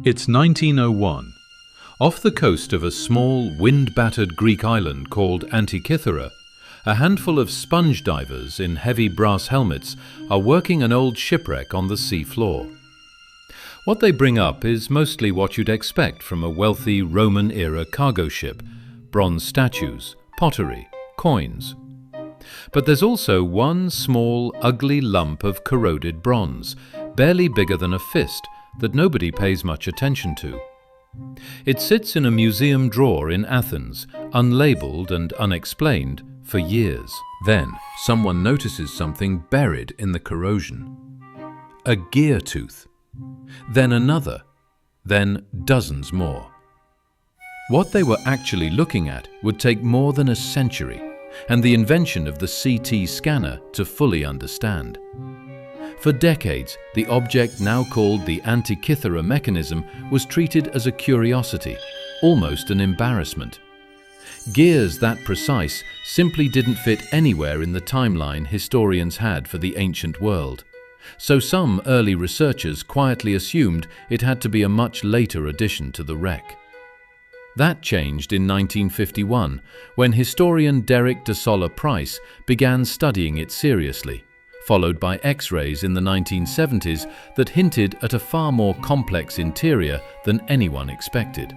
It's 1901. Off the coast of a small, wind-battered Greek island called Antikythera, a handful of sponge divers in heavy brass helmets are working an old shipwreck on the sea floor. What they bring up is mostly what you'd expect from a wealthy Roman-era cargo ship: bronze statues, pottery, coins. But there's also one small, ugly lump of corroded bronze, barely bigger than a fist, that nobody pays much attention to. It sits in a museum drawer in Athens, unlabeled and unexplained, for years. Then, someone notices something buried in the corrosion. A gear tooth. Then another. Then dozens more. What they were actually looking at would take more than a century, and the invention of the CT scanner to fully understand. For decades, the object now called the Antikythera mechanism was treated as a curiosity, almost an embarrassment. Gears that precise simply didn't fit anywhere in the timeline historians had for the ancient world. So some early researchers quietly assumed it had to be a much later addition to the wreck. That changed in 1951, when historian Derek de Solla Price began studying it seriously, followed by X-rays in the 1970s that hinted at a far more complex interior than anyone expected.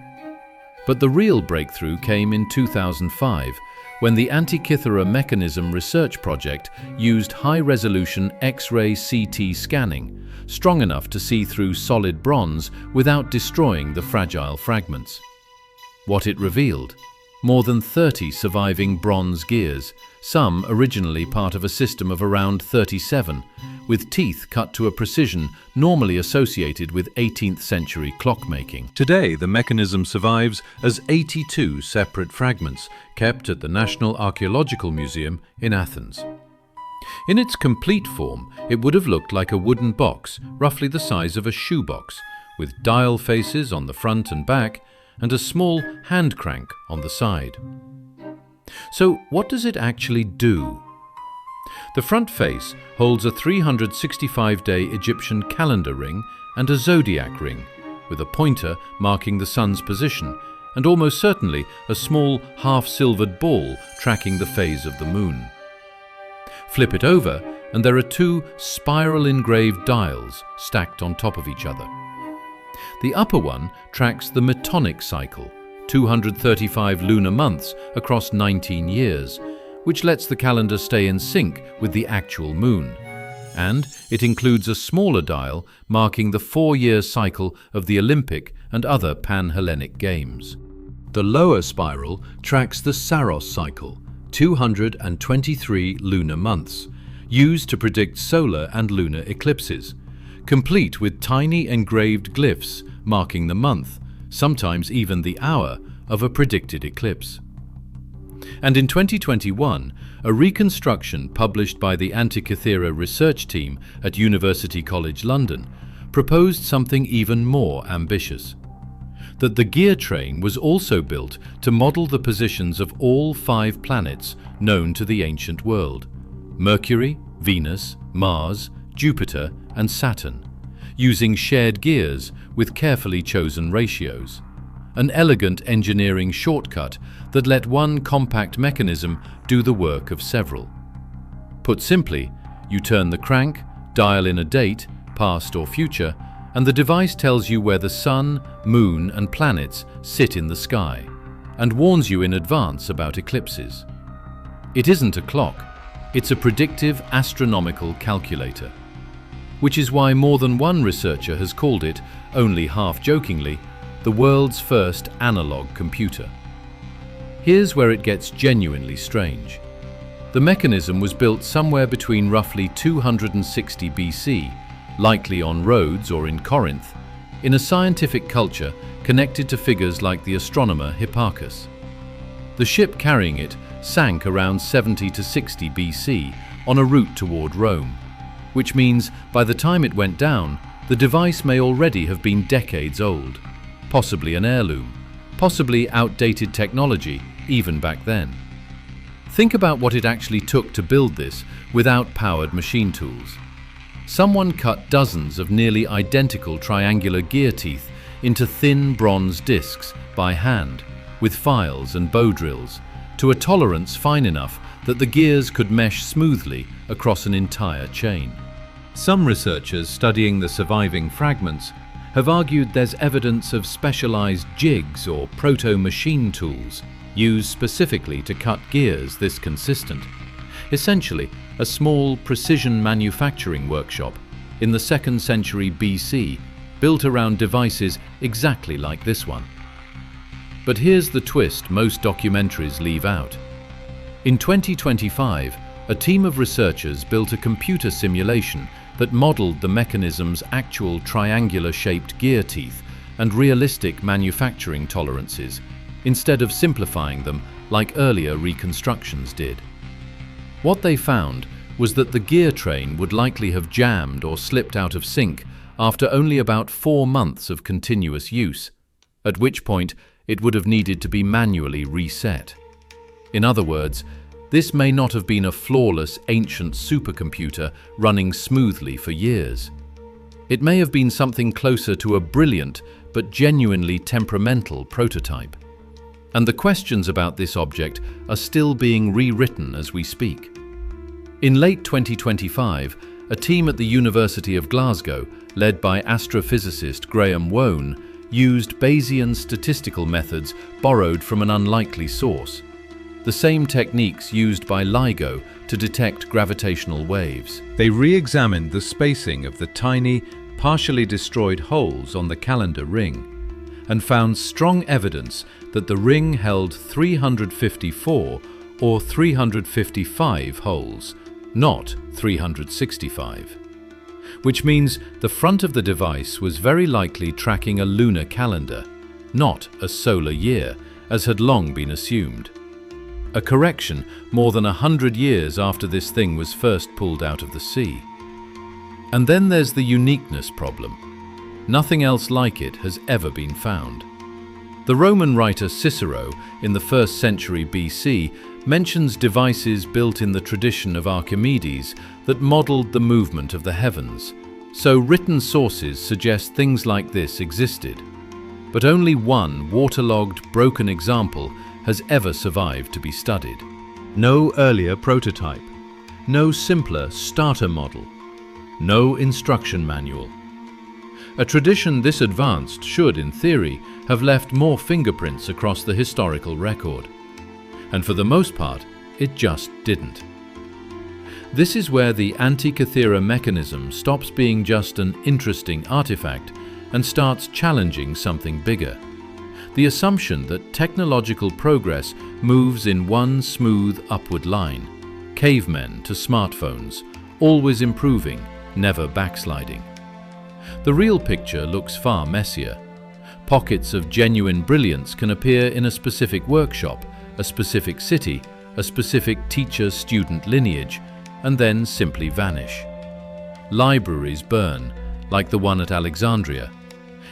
But the real breakthrough came in 2005, when the Antikythera Mechanism Research Project used high-resolution X-ray CT scanning, strong enough to see through solid bronze without destroying the fragile fragments. What it revealed: more than 30 surviving bronze gears, some originally part of a system of around 37, with teeth cut to a precision normally associated with 18th century clockmaking. Today, the mechanism survives as 82 separate fragments, kept at the National Archaeological Museum in Athens. In its complete form, it would have looked like a wooden box, roughly the size of a shoebox, with dial faces on the front and back, and a small hand crank on the side. So what does it actually do? The front face holds a 365-day Egyptian calendar ring and a zodiac ring, with a pointer marking the sun's position, and almost certainly a small half-silvered ball tracking the phase of the moon. Flip it over, and there are two spiral-engraved dials stacked on top of each other. The upper one tracks the metonic cycle, 235 lunar months across 19 years, which lets the calendar stay in sync with the actual moon. And it includes a smaller dial marking the 4-year cycle of the Olympic and other Pan-Hellenic Games. The lower spiral tracks the Saros cycle, 223 lunar months, used to predict solar and lunar eclipses, complete with tiny engraved glyphs marking the month, sometimes even the hour, of a predicted eclipse. And in 2021, a reconstruction published by the Antikythera research team at University College London proposed something even more ambitious: that the gear train was also built to model the positions of all 5 planets known to the ancient world: Mercury, Venus, Mars, Jupiter, and Saturn, using shared gears with carefully chosen ratios. An elegant engineering shortcut that let one compact mechanism do the work of several. Put simply, you turn the crank, dial in a date, past or future, and the device tells you where the sun, moon, and planets sit in the sky, and warns you in advance about eclipses. It isn't a clock, it's a predictive astronomical calculator, which is why more than one researcher has called it, only half-jokingly, the world's first analog computer. Here's where it gets genuinely strange. The mechanism was built somewhere between roughly 260 BC, likely on Rhodes or in Corinth, in a scientific culture connected to figures like the astronomer Hipparchus. The ship carrying it sank around 70 to 60 BC on a route toward Rome, which means by the time it went down, the device may already have been decades old, possibly an heirloom, possibly outdated technology even back then. Think about what it actually took to build this without powered machine tools. Someone cut dozens of nearly identical triangular gear teeth into thin bronze discs by hand, with files and bow drills, to a tolerance fine enough that the gears could mesh smoothly across an entire chain. Some researchers studying the surviving fragments have argued there's evidence of specialized jigs or proto-machine tools used specifically to cut gears this consistent. Essentially, a small precision manufacturing workshop in the 2nd century BC, built around devices exactly like this one. But here's the twist most documentaries leave out. In 2025, a team of researchers built a computer simulation that modeled the mechanism's actual triangular-shaped gear teeth and realistic manufacturing tolerances, instead of simplifying them like earlier reconstructions did. What they found was that the gear train would likely have jammed or slipped out of sync after only about 4 months of continuous use, at which point it would have needed to be manually reset. In other words, this may not have been a flawless ancient supercomputer running smoothly for years. It may have been something closer to a brilliant but genuinely temperamental prototype. And the questions about this object are still being rewritten as we speak. In late 2025, a team at the University of Glasgow, led by astrophysicist Graham Wone, used Bayesian statistical methods borrowed from an unlikely source, the same techniques used by LIGO to detect gravitational waves. They re-examined the spacing of the tiny, partially destroyed holes on the calendar ring and found strong evidence that the ring held 354 or 355 holes, not 365. Which means the front of the device was very likely tracking a lunar calendar, not a solar year, as had long been assumed. A correction more than 100 years after this thing was first pulled out of the sea. And then there's the uniqueness problem. Nothing else like it has ever been found. The Roman writer Cicero, in the 1st century BC, mentions devices built in the tradition of Archimedes that modeled the movement of the heavens. So written sources suggest things like this existed. But only one waterlogged, broken example has ever survived to be studied. No earlier prototype, no simpler starter model, no instruction manual. A tradition this advanced should, in theory, have left more fingerprints across the historical record. And for the most part, it just didn't. This is where the Antikythera mechanism stops being just an interesting artifact and starts challenging something bigger. The assumption that technological progress moves in one smooth upward line, cavemen to smartphones, always improving, never backsliding. The real picture looks far messier. Pockets of genuine brilliance can appear in a specific workshop, a specific city, a specific teacher-student lineage, and then simply vanish. Libraries burn, like the one at Alexandria.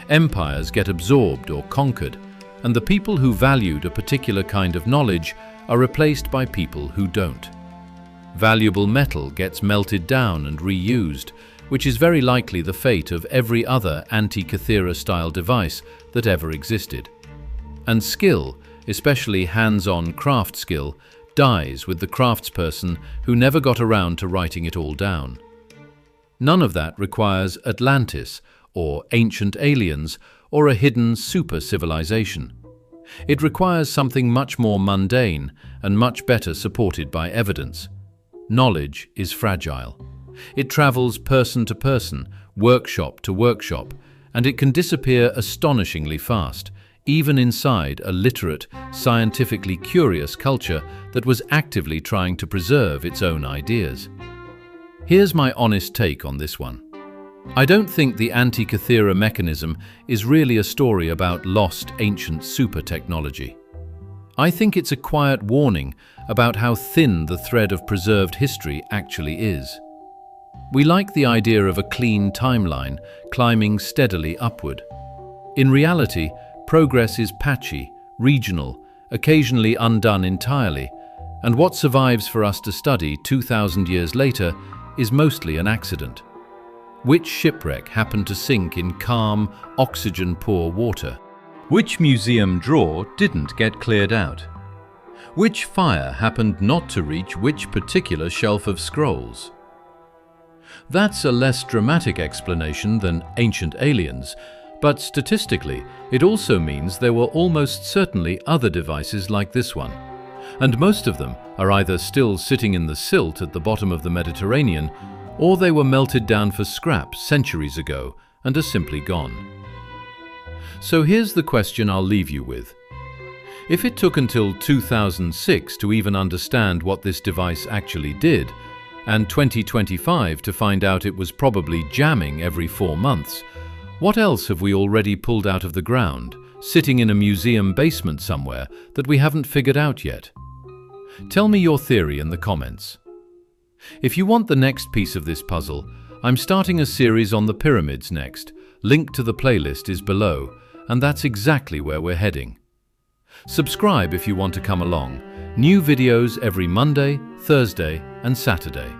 Empires get absorbed or conquered, and the people who valued a particular kind of knowledge are replaced by people who don't. Valuable metal gets melted down and reused, which is very likely the fate of every other Antikythera-style device that ever existed. And skill, especially hands-on craft skill, dies with the craftsperson who never got around to writing it all down. None of that requires Atlantis, or ancient aliens, or a hidden super-civilization. It requires something much more mundane and much better supported by evidence. Knowledge is fragile. It travels person to person, workshop to workshop, and it can disappear astonishingly fast, even inside a literate, scientifically curious culture that was actively trying to preserve its own ideas. Here's my honest take on this one. I don't think the Antikythera mechanism is really a story about lost ancient super technology. I think it's a quiet warning about how thin the thread of preserved history actually is. We like the idea of a clean timeline climbing steadily upward. In reality, progress is patchy, regional, occasionally undone entirely, and what survives for us to study 2,000 years later is mostly an accident. Which shipwreck happened to sink in calm, oxygen-poor water? Which museum drawer didn't get cleared out? Which fire happened not to reach which particular shelf of scrolls? That's a less dramatic explanation than ancient aliens, but statistically, it also means there were almost certainly other devices like this one. And most of them are either still sitting in the silt at the bottom of the Mediterranean, or they were melted down for scrap centuries ago and are simply gone. So here's the question I'll leave you with. If it took until 2006 to even understand what this device actually did, and 2025 to find out it was probably jamming every 4 months, what else have we already pulled out of the ground, sitting in a museum basement somewhere that we haven't figured out yet? Tell me your theory in the comments. If you want the next piece of this puzzle, I'm starting a series on the pyramids next. Link to the playlist is below, and that's exactly where we're heading. Subscribe if you want to come along. New videos every Monday, Thursday, and Saturday.